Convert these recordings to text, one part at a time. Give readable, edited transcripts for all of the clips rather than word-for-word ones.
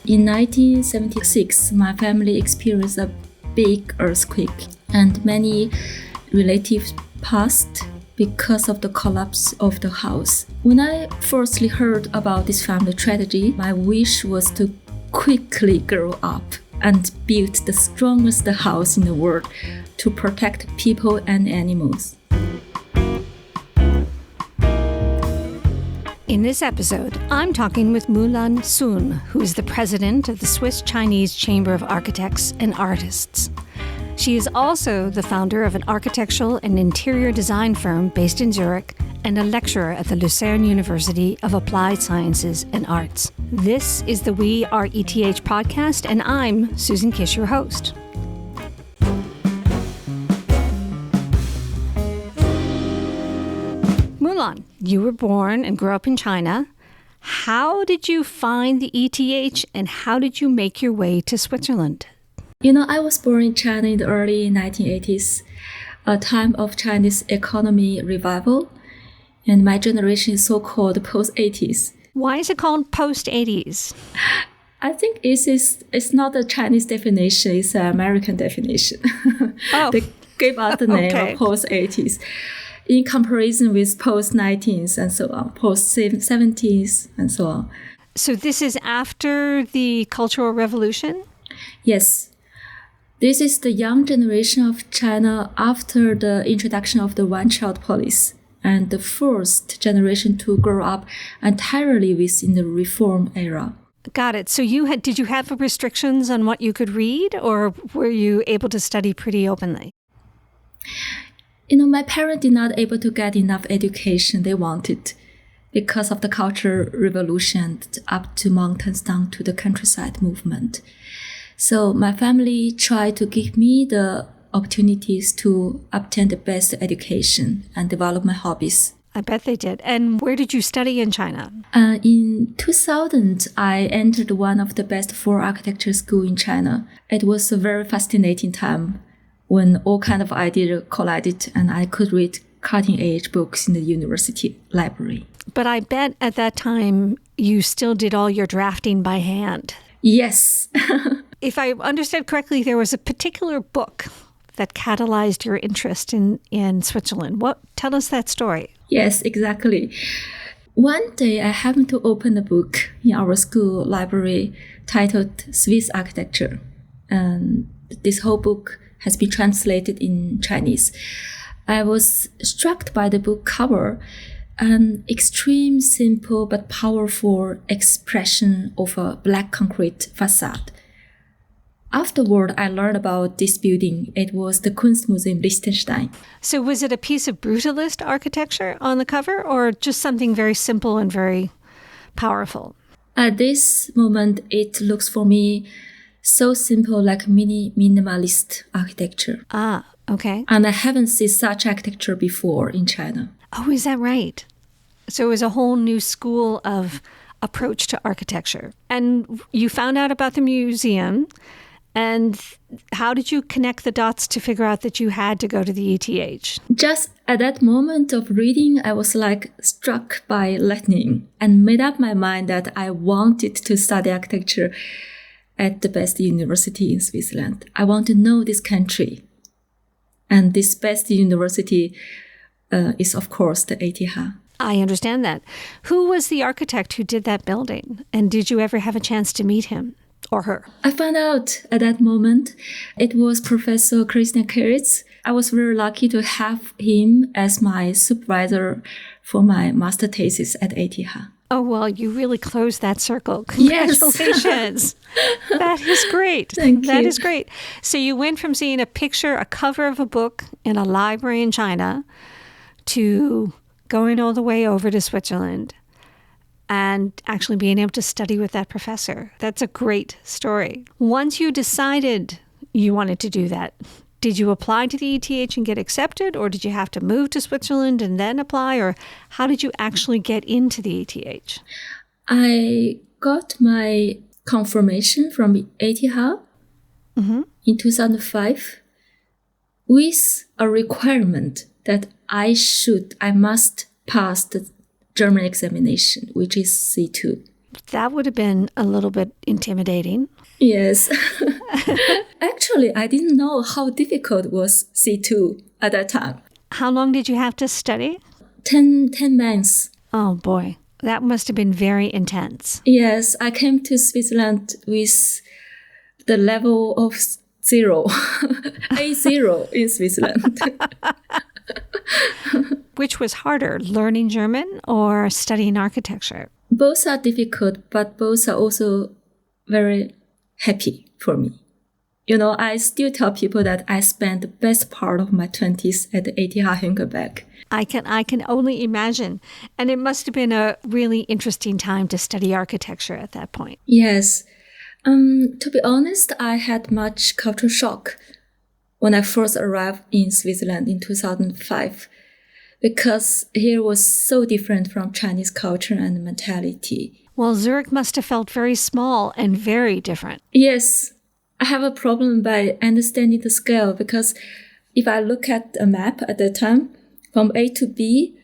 In 1976, my family experienced a big earthquake, and many relatives passed because of the collapse of the house. When I firstly heard about this family tragedy, my wish was to quickly grow up and build the strongest house in the world to protect people and animals. In this episode, I'm talking with Mulan Sun, who is the president of the Swiss-Chinese Chamber of Architects and Artists. She is also the founder of an architectural and interior design firm based in Zurich and a lecturer at the Lucerne University of Applied Sciences and Arts. This is the We Are ETH podcast, and I'm Susan Kish, your host. Mulan, you were born and grew up in China. How did you find the ETH and how did you make your way to Switzerland? I was born in China in the early 1980s, a time of Chinese economy revival, and my generation is so-called post-80s. Why is it called post-80s? I think it's not a Chinese definition, it's an American definition. Oh. They gave us the name Okay. of post-80s in comparison with post-19s and so on, post-70s and so on. So this is after the Cultural Revolution? Yes. This is the young generation of China after the introduction of the one-child policy and the first generation to grow up entirely within the reform era. Got it. So did you have restrictions on what you could read, or were you able to study pretty openly? My parents did not able to get enough education they wanted because of the Cultural Revolution up to mountains down to the countryside movement. So my family tried to give me the opportunities to obtain the best education and develop my hobbies. I bet they did. And where did you study in China? In 2000, I entered one of the best 4 architecture schools in China. It was a very fascinating time when all kind of ideas collided and I could read cutting-edge books in the university library. But I bet at that time you still did all your drafting by hand. Yes. If I understood correctly, there was a particular book that catalyzed your interest in Switzerland. Tell us that story. Yes, exactly. One day I happened to open a book in our school library titled Swiss Architecture. And this whole book has been translated in Chinese. I was struck by the book cover, an extreme simple but powerful expression of a black concrete facade. Afterward, I learned about this building. It was the Kunstmuseum Liechtenstein. So was it a piece of brutalist architecture on the cover, or just something very simple and very powerful? At this moment, it looks for me so simple, like minimalist architecture. Ah, okay. And I haven't seen such architecture before in China. Oh, is that right? So it was a whole new school of approach to architecture. And you found out about the museum. And how did you connect the dots to figure out that you had to go to the ETH? Just at that moment of reading, I was struck by lightning and made up my mind that I wanted to study architecture at the best university in Switzerland. I want to know this country. And this best university is, of course, the ETH. I understand that. Who was the architect who did that building? And did you ever have a chance to meet him? Or her? I found out at that moment it was Professor Christian Keritz. I was very lucky to have him as my supervisor for my master thesis at ETH. Oh, well, you really closed that circle. Yes. Congratulations. That is great. Thank you. That is great. So you went from seeing a cover of a book in a library in China to going all the way over to Switzerland and actually being able to study with that professor. That's a great story. Once you decided you wanted to do that, did you apply to the ETH and get accepted, or did you have to move to Switzerland and then apply, or how did you actually get into the ETH? I got my confirmation from ETH in 2005 with a requirement that I must pass the German examination, which is C2. That would have been a little bit intimidating. Yes. Actually, I didn't know how difficult was C2 at that time. How long did you have to study? 10 months. Oh boy, that must have been very intense. Yes, I came to Switzerland with the level of 0, A0 in Switzerland. Which was harder, learning German or studying architecture? Both are difficult, but both are also very happy for me. I still tell people that I spent the best part of my 20s at the ETH Zurich. I can only imagine. And it must have been a really interesting time to study architecture at that point. Yes. To be honest, I had much culture shock when I first arrived in Switzerland in 2005, because here was so different from Chinese culture and mentality. Well, Zurich must have felt very small and very different. Yes. I have a problem by understanding the scale, because if I look at a map at that time, from A to B,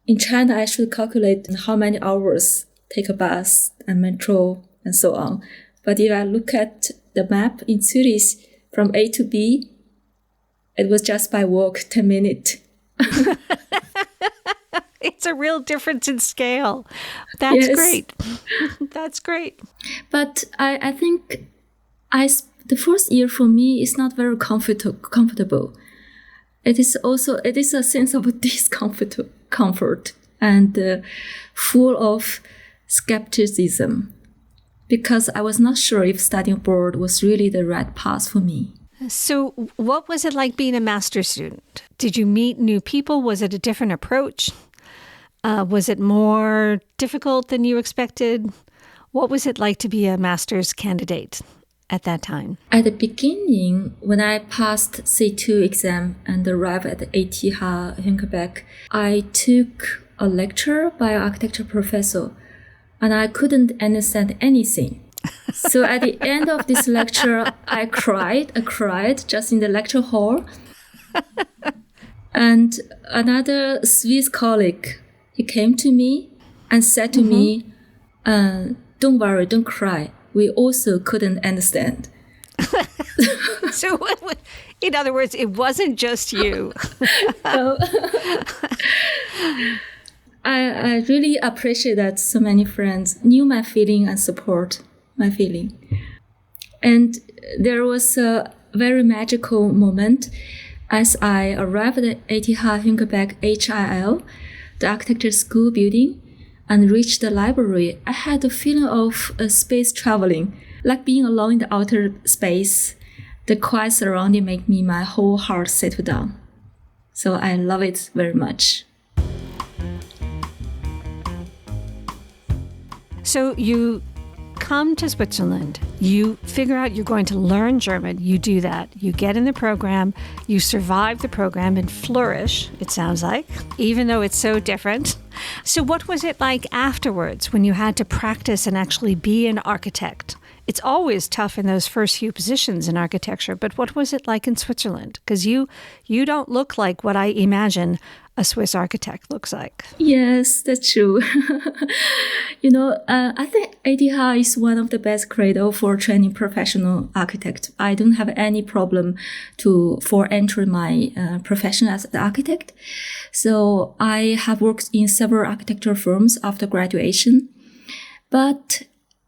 in China, I should calculate how many hours take a bus and metro and so on. But if I look at the map in Zurich, from A to B, it was just by walk 10 minutes. It's a real difference in scale. That's Yes. great. That's great. But I think the first year for me is not very comfortable. It is a sense of discomfort and full of skepticism, because I was not sure if studying abroad was really the right path for me. So what was it like being a master's student? Did you meet new people? Was it a different approach? Was it more difficult than you expected? What was it like to be a master's candidate at that time? At the beginning, when I passed C2 exam and arrived at the ETH Zurich, I took a lecture by an architecture professor, and I couldn't understand anything. So at the end of this lecture, I cried just in the lecture hall. And another Swiss colleague, he came to me and said to me, don't worry, don't cry. We also couldn't understand. So in other words, it wasn't just you. I really appreciate that so many friends knew my feeling and support my feeling. And there was a very magical moment as I arrived at ETH Zurich HIL, the architecture school building, and reached the library. I had a feeling of space traveling, like being alone in the outer space. The quiet surrounding made my whole heart settle down. So I love it very much. So you come to Switzerland, you figure out you're going to learn German, you do that, you get in the program, you survive the program and flourish, it sounds like, even though it's so different. So what was it like afterwards when you had to practice and actually be an architect? It's always tough in those first few positions in architecture, but what was it like in Switzerland? Because you don't look like what I imagine a Swiss architect looks like. Yes, that's true. I think ETH is one of the best cradle for training professional architects. I don't have any problem for entering my profession as an architect. So I have worked in several architecture firms after graduation, but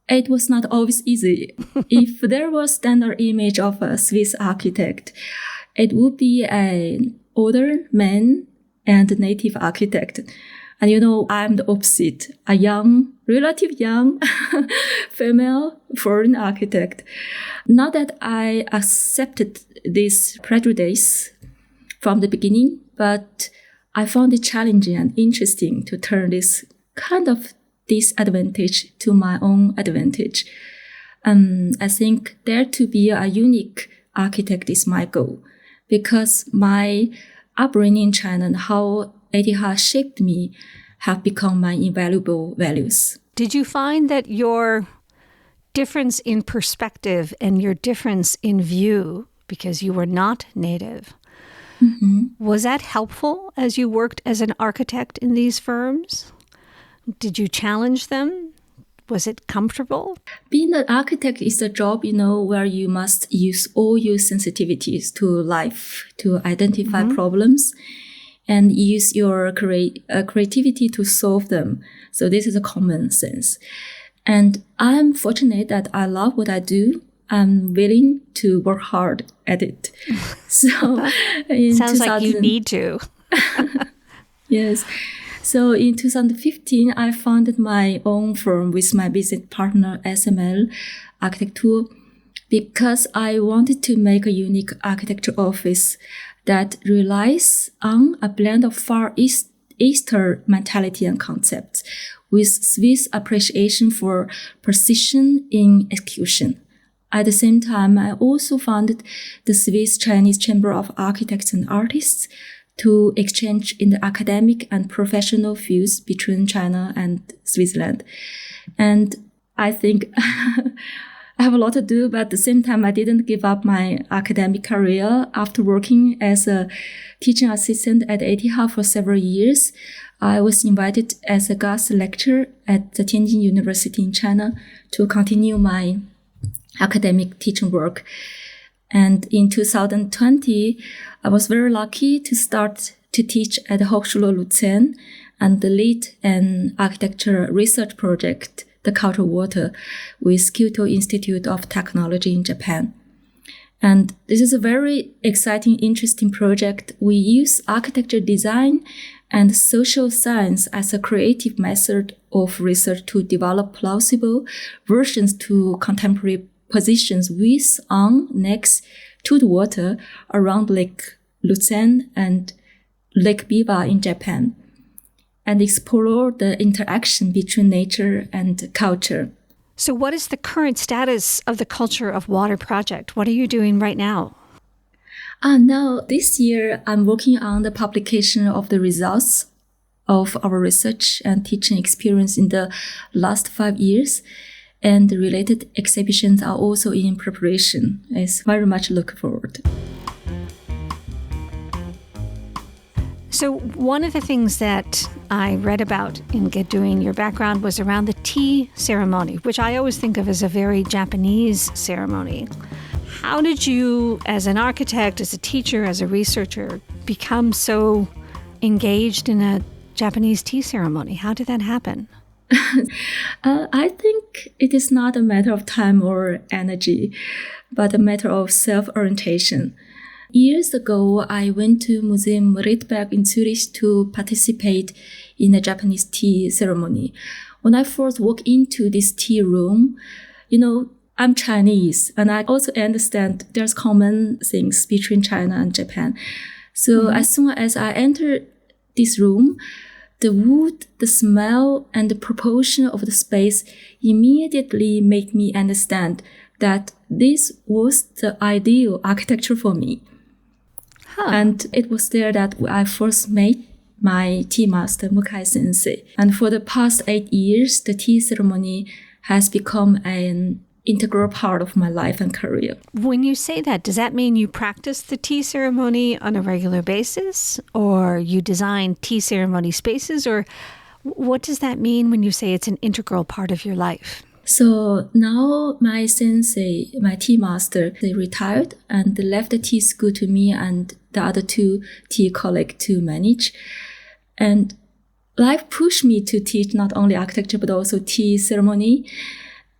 it was not always easy. If there was standard image of a Swiss architect, it would be an older man and native architect. And I'm the opposite, a relatively young female foreign architect. Not that I accepted this prejudice from the beginning, but I found it challenging and interesting to turn this kind of disadvantage to my own advantage. I think there to be a unique architect is my goal, because my upbringing in China and how ETH shaped me have become my invaluable values. Did you find that your difference in perspective and your difference in view, because you were not native, was that helpful as you worked as an architect in these firms? Did you challenge them? Was it comfortable? Being an architect is a job, where you must use all your sensitivities to life to identify problems and use your creativity to solve them. So this is a common sense. And I'm fortunate that I love what I do. I'm willing to work hard at it. So sounds like you need to. Yes. So in 2015, I founded my own firm with my business partner, SML Architecture, because I wanted to make a unique architecture office that relies on a blend of Far Eastern mentality and concepts with Swiss appreciation for precision in execution. At the same time, I also founded the Swiss-Chinese Chamber of Architects and Artists to exchange in the academic and professional fields between China and Switzerland. And I think I have a lot to do, but at the same time, I didn't give up my academic career. After working as a teaching assistant at ETH for several years, I was invited as a guest lecturer at the Tianjin University in China to continue my academic teaching work. And in 2020, I was very lucky to start to teach at the Hochschule Lucerne and lead an architecture research project, the Cultural Water, with Kyoto Institute of Technology in Japan. And this is a very exciting, interesting project. We use architecture design and social science as a creative method of research to develop plausible versions to contemporary positions with, on, next to the water around Lake Lucerne and Lake Biwa in Japan, and explore the interaction between nature and culture. So what is the current status of the Culture of Water project? What are you doing right now? Now, this year, I'm working on the publication of the results of our research and teaching experience in the last 5 years. And the related exhibitions are also in preparation. I very much look forward. So one of the things that I read about in doing your background was around the tea ceremony, which I always think of as a very Japanese ceremony. How did you, as an architect, as a teacher, as a researcher, become so engaged in a Japanese tea ceremony? How did that happen? I think it is not a matter of time or energy, but a matter of self-orientation. Years ago, I went to Museum Riedberg in Zurich to participate in a Japanese tea ceremony. When I first walked into this tea room, I'm Chinese, and I also understand there's common things between China and Japan. So as soon as I entered this room, the wood, the smell, and the proportion of the space immediately made me understand that this was the ideal architecture for me. And it was there that I first met my tea master, Mukai Sensei. And for the past 8 years, the tea ceremony has become an integral part of my life and career. When you say that, does that mean you practice the tea ceremony on a regular basis, or you design tea ceremony spaces, or what does that mean when you say it's an integral part of your life? So now my sensei, my tea master, they retired and they left the tea school to me and the other 2 tea colleagues to manage. And life pushed me to teach not only architecture but also tea ceremony.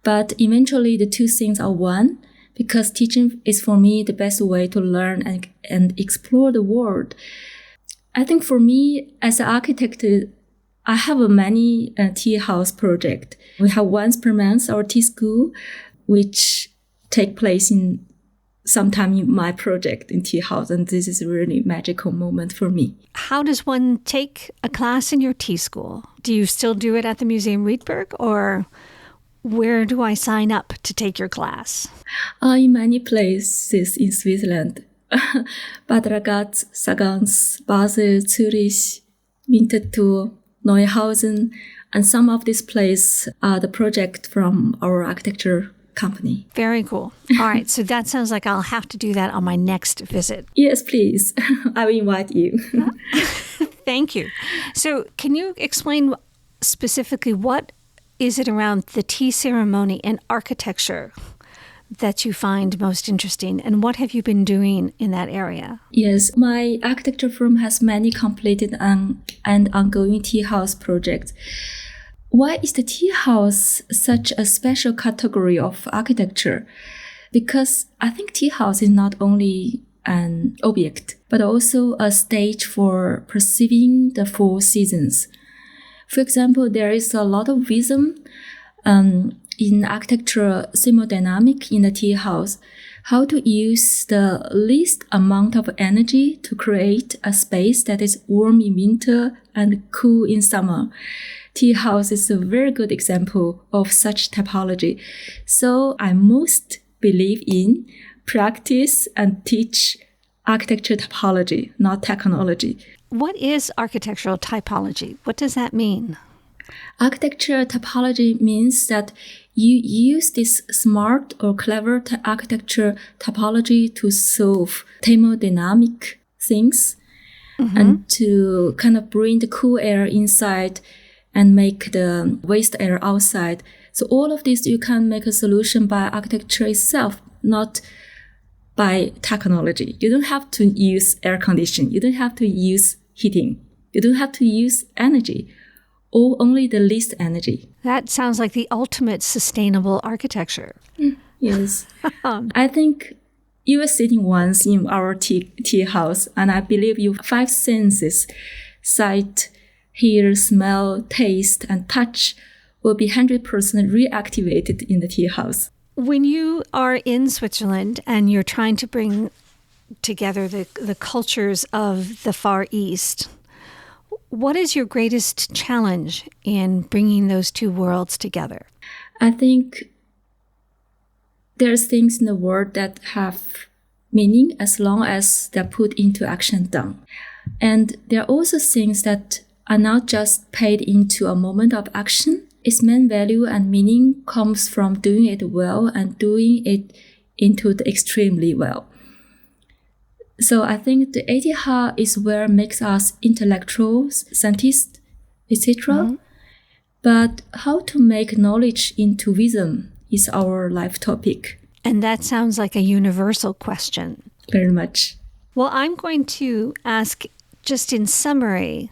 But eventually the 2 things are one, because teaching is for me the best way to learn and explore the world. I think for me as an architect, I have many tea house projects. We have once per month our tea school, which take place in sometime in my project in tea house, and this is a really magical moment for me. How does one take a class in your tea school? Do you still do it at the Museum Riedberg, or where do I sign up to take your class? In many places in Switzerland. Bad Ragaz, Sargans, Basel, Zurich, Winterthur, Neuhausen, and some of these places are the project from our architecture company. Very cool. All right, so that sounds like I'll have to do that on my next visit. Yes, please. I will invite you. Thank you. So can you explain specifically what is it around the tea ceremony and architecture that you find most interesting? And what have you been doing in that area? Yes, my architecture firm has many completed and ongoing tea house projects. Why is the tea house such a special category of architecture? Because I think tea house is not only an object, but also a stage for perceiving the four seasons. For example, there is a lot of wisdom in architectural thermodynamic in the tea house, how to use the least amount of energy to create a space that is warm in winter and cool in summer. Tea house is a very good example of such typology. So I most believe in practice and teach architecture typology, not technology. What is architectural typology? What does that mean? Architecture typology means that you use this smart or clever architecture typology to solve thermodynamic things and to kind of bring the cool air inside and make the waste air outside. So all of this, you can make a solution by architecture itself, not by technology. You don't have to use air conditioning. You don't have to use heating. You don't have to use energy, or only the least energy. That sounds like the ultimate sustainable architecture. Yes. I think you were sitting once in our tea house, and I believe your 5 senses, sight, hear, smell, taste, and touch, will be 100% reactivated in the tea house. When you are in Switzerland and you're trying to bring together the cultures of the Far East, what is your greatest challenge in bringing those two worlds together? I think there's things in the world that have meaning as long as they're put into action done. And there are also things that are not just paid into a moment of action. Its main value and meaning comes from doing it well and doing it into the extremely well. So I think the ETH is where it makes us intellectuals, scientists, etc. But how to make knowledge into wisdom is our life topic. And that sounds like a universal question. Very much. Well, I'm going to ask, just in summary,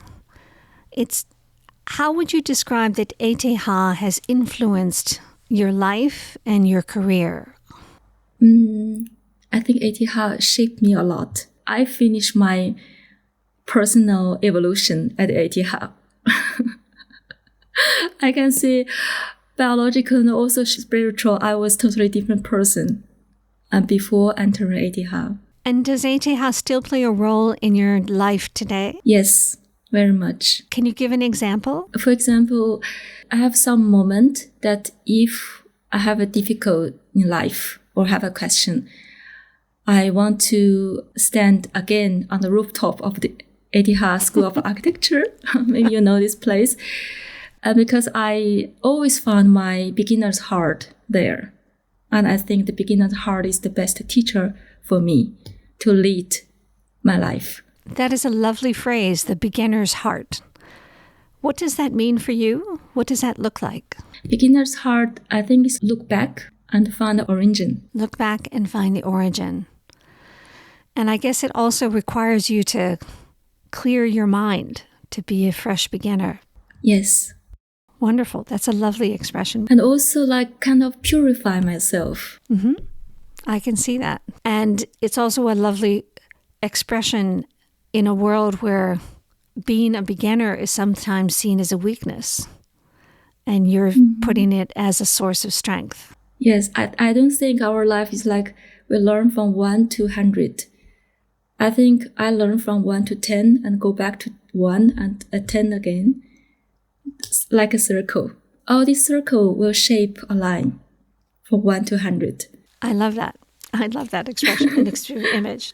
how would you describe that ETH has influenced your life and your career? I think ETH shaped me a lot. I finished my personal evolution at ETH. I can say biological and also spiritual, I was a totally different person before entering ETH. And does ETH still play a role in your life today? Yes, very much. Can you give an example? For example, I have some moment that if I have a difficult in life or have a question, I want to stand again on the rooftop of the ETH School of Architecture. Maybe you know this place. Because I always found my beginner's heart there. And I think the beginner's heart is the best teacher for me to lead my life. That is a lovely phrase, the beginner's heart. What does that mean for you? What does that look like? Beginner's heart, I think, is look back and find the origin. Look back and find the origin. And I guess it also requires you to clear your mind, to be a fresh beginner. Yes. Wonderful. That's a lovely expression. And also kind of purify myself. I can see that. And it's also a lovely expression in a world where being a beginner is sometimes seen as a weakness. And you're putting it as a source of strength. Yes, I don't think our life is like we learn from 1 to 100. I think I learn from 1 to 10 and go back to 1 and 10 again. It's like a circle. All this circle will shape a line from 1 to 100. I love that. I love that expression and image.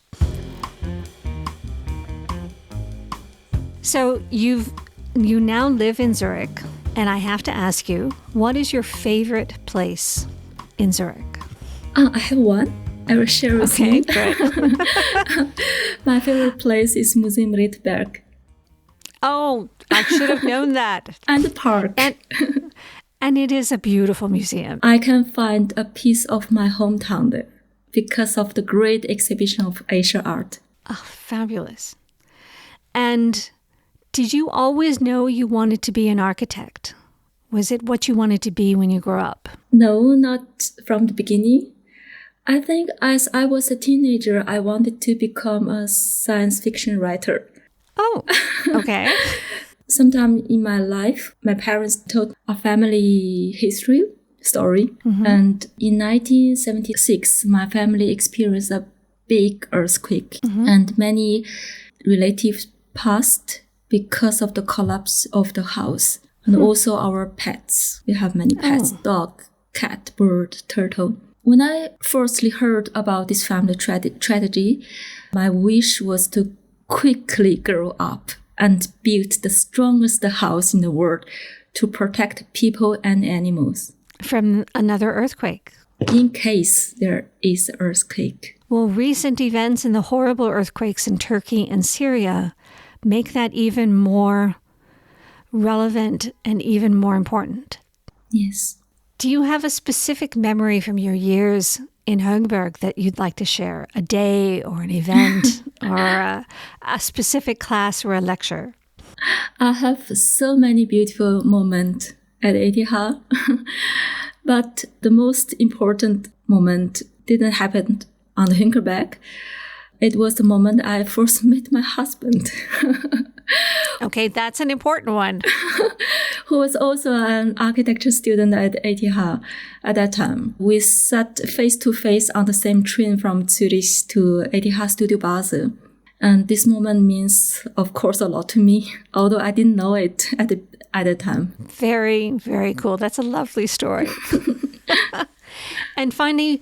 So you now live in Zurich, and I have to ask you, what is your favorite place in Zurich? I have one. I will share with you. Okay, great. My favorite place is Museum Riedberg. Oh, I should have known that. And the park. And it is a beautiful museum. I can find a piece of my hometown there because of the great exhibition of Asian art. Oh, fabulous. And did you always know you wanted to be an architect? Was it what you wanted to be when you grew up? No, not from the beginning. I think as I was a teenager, I wanted to become a science fiction writer. Oh, okay. Sometime in my life, my parents told a family history story. And in 1976, my family experienced a big earthquake and many relatives passed because of the collapse of the house. And also our pets. We have many pets, dog, cat, bird, turtle. When I firstly heard about this family tragedy, my wish was to quickly grow up and build the strongest house in the world to protect people and animals. From another earthquake. In case there is an earthquake. Well, recent events and the horrible earthquakes in Turkey and Syria make that even more relevant and even more important. Yes. Do you have a specific memory from your years in Högberg that you'd like to share? A day or an event or a specific class or a lecture? I have so many beautiful moments at ETH. But the most important moment didn't happen on the Högberg. It was the moment I first met my husband. Okay, that's an important one. Who was also an architecture student at ETH at that time. We sat face to face on the same train from Zurich to ETH Studio Basel. And this moment means, of course, a lot to me, although I didn't know it at the time. Very, very cool. That's a lovely story. And finally,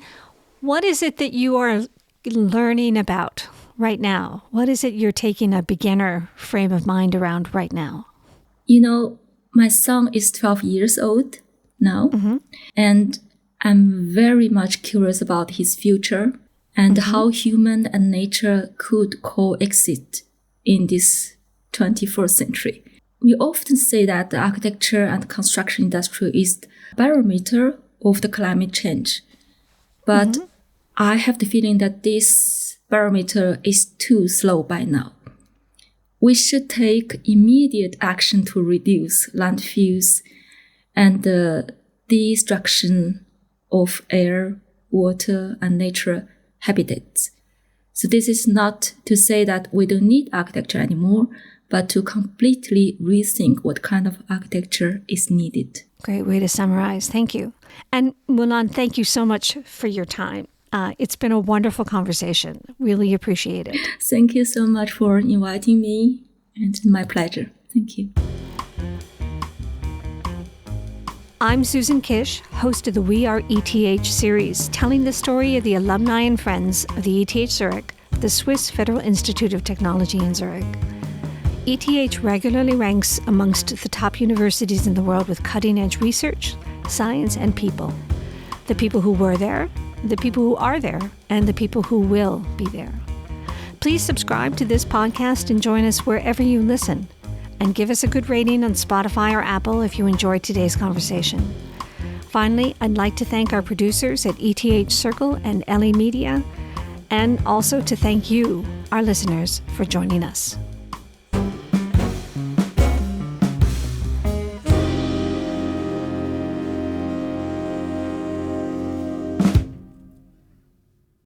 what is it that you are learning about right now? What is it you're taking a beginner frame of mind around right now? You know, my son is 12 years old now, and I'm very much curious about his future and how human and nature could coexist in this 21st century. We often say that the architecture and construction industry is the barometer of the climate change. But I have the feeling that this barometer is too slow by now. We should take immediate action to reduce landfills and the destruction of air, water, and nature habitats. So this is not to say that we don't need architecture anymore, but to completely rethink what kind of architecture is needed. Great way to summarize. Thank you. And Mulan, thank you so much for your time. It's been a wonderful conversation. Really appreciate it. Thank you so much for inviting me, and my pleasure. Thank you. I'm Susan Kish, host of the We Are ETH series, telling the story of the alumni and friends of the ETH Zurich, the Swiss Federal Institute of Technology in Zurich. ETH regularly ranks amongst the top universities in the world with cutting-edge research, science, and people. The people who were there, the people who are there, and the people who will be there. Please subscribe to this podcast and join us wherever you listen. And give us a good rating on Spotify or Apple if you enjoyed today's conversation. Finally, I'd like to thank our producers at ETH Circle and LE Media, and also to thank you, our listeners, for joining us.